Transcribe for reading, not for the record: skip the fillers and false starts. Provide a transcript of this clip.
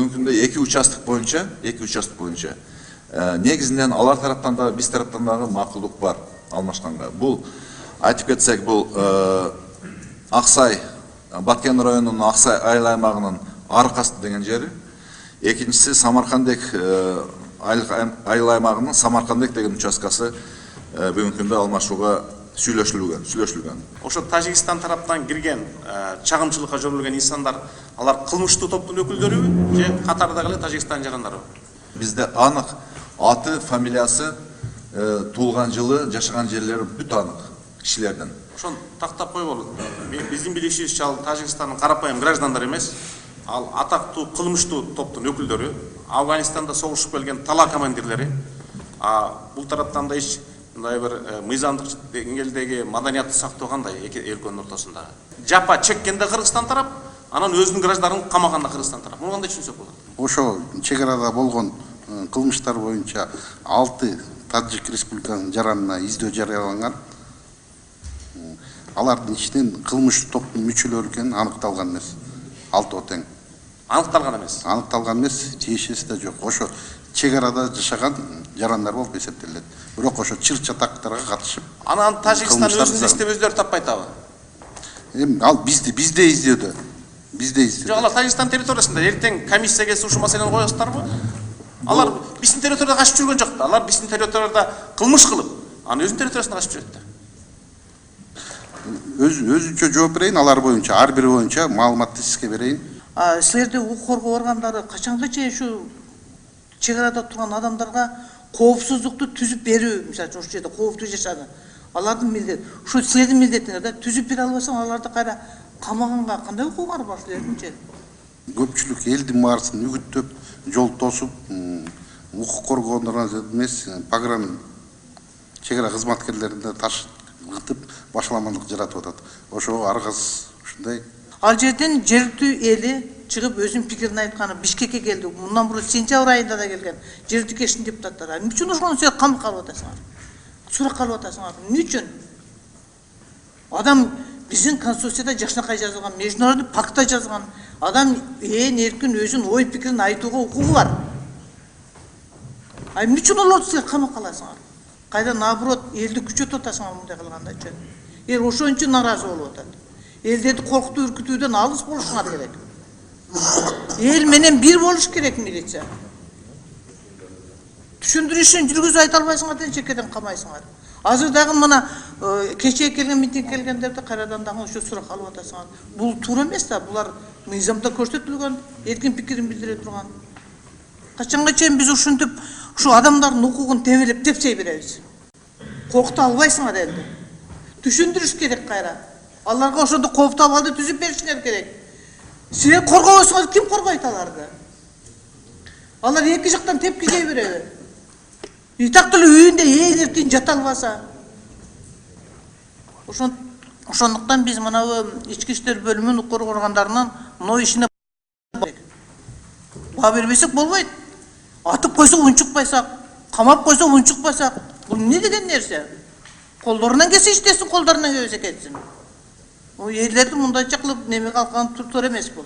бүгүнкү күндө эки участок боюнча негизинен алар тараптан да биз тараптан дагы макулдук бар алмашканга. Бул айтып кетсек, бул Аксай, Баткен районунун Аксай айыл аймагынын Аркасты деген жери. Экинчиси Самаркандек айыл аймагынын Самаркандек деген участкасы бүгүнкү күндө алмашууга сүйлөшүлгөн. Ошо Тажикстан тараптан кирген чагымчылыкка жөрүлгөн инсандар, алар кылмыштуу топтун өкүлдөрүбү же катардагы эле Тажикстан жарандарыбы? Бизде анык аты, фамилиясы, туулган жылы, жашаган жерлери бүт анык кишилердин. Ошон тактап койгола. Биздин билишибизче ал Тажикстандын карапайым граждандары эмес, ал атактуу кылмыштуу топтун өкүлдөрү, Афганистанда согушуп келген тала командирлери. Бул тараптан да эч мындай бир мыйзамдык деңгээлдеги маданиятты сактоо кандай эки өлкөнүн ортосунда? Жапа чеккенде Кыргызстан тарап, анан өзүнүн граждандарын камаганда Кыргызстан тарап. Муну кандай түшүнсөк болот? Ошо чек-арада болгон кылмыштар боюнча 6 Таджик Республикасынын жаранына издөө жарыяланган. Алардын ичинен кылмыш топтун мүчөлөрү экени аныкталган эмес. 6 тең. Аныкталган эмес. Аныкталган эмес, тиешеси да жок. Ошо чек-арада жашаган жарандар болуп эсептелет. Бирок ошо чыр-чатактарга катышып. Анан Тажикстан өзүнүн иштеп өздөрү таппай атабы? Ал бизде издөөдө. Жок, алар Тажикстан территориясында эртең комиссия келсе ушул маселени коесуздарбы? Алар биздин территорияда качып жүргөн жок да. Алар биздин территорияда кылмыш кылып, анын өзүнүн территориясында качып жүрөт да. Өзүнчө жооп берейин, алар боюнча, ар бири боюнча маалыматты сизге берейин. Силерде укук коргоо органдары качанга чейин ушу чек-арада турган адамдарга коопсуздукту түзүп берүү, мисалы ошол жерде кооптуу жашады. Алардын милдети, ушу силердин милдетиңер да, түзүп бере албасаң аларды кайра камаганга кандай укугуңар бар силердинчи? Көпчүлүк элдин баарысын үгүттөп, жол тосуп, укук коргоондар эмес, погран чек-ара кызматкерлерине таш кытып башаламандык жаратып атат. Ошого аргасыз ушундай. Ал жерден жергиликтүү эли чыгып өзүнүн пикирин айтканы Бишкекке келди. Мындан бурун сентябрь айында да келген жергиликтүү кеңештин депутаттары. Эмне үчүн ошону силер камакка алып атасыңар? Суракка алып атасыңар. Эмне үчүн? Адам биздин конституцияда жакшынакай жазылган, международный пактта жазылган. Адам эркин өзүнүн ой пикирин айтууга укугу бар. Эмне үчүн аларды силер камакка аласыңар? Кайда наоборот элди күчөтүп атасыңар мындай кылгандачы. Ошон наразы болуп атат. Элдерди коркутуу, үркүтүүдөн алыс болушуңар керек. Эл менен бир болуш керек милиция. Түшүндүрүшүн жүргүзүп айта албайсыңар деген чекеден камайсыңар. Азыр дагы мына кечээ келген митинг келгендерди кайрадан дагы ошо сурак алып атасыңар. Бул туура эмес да, булар мыйзамда көрсөтүлгөн, эркин пикирин билдире турган. Качанга чейин биз ушинтип ушу адамдардын укугун тебелеп тепсей беребиз? Коркута албайсыңар элди. Түшүндүрүш керек кайра. Аларга ошондо кооптуу абалды түзүп беришиңер керек. Силер коргобосоңор ким коргойт аларды? Алар эки жактан тепки жей береби? Итактуу үйүндө эң эркин жата албаса. Ошондуктан биз мына ички иштер бөлүмүнүн укук коргоо органдарынын мына ишине баа бербесек болбойт. Атып койсок унчукпайсак, камап койсок унчукпайсак, бул эмне деген нерсе? Колдорунан келсе иштесин, колдорунан келбесе кетсин. Элдерди мындайча кылып неме калкан туруп эмес бул.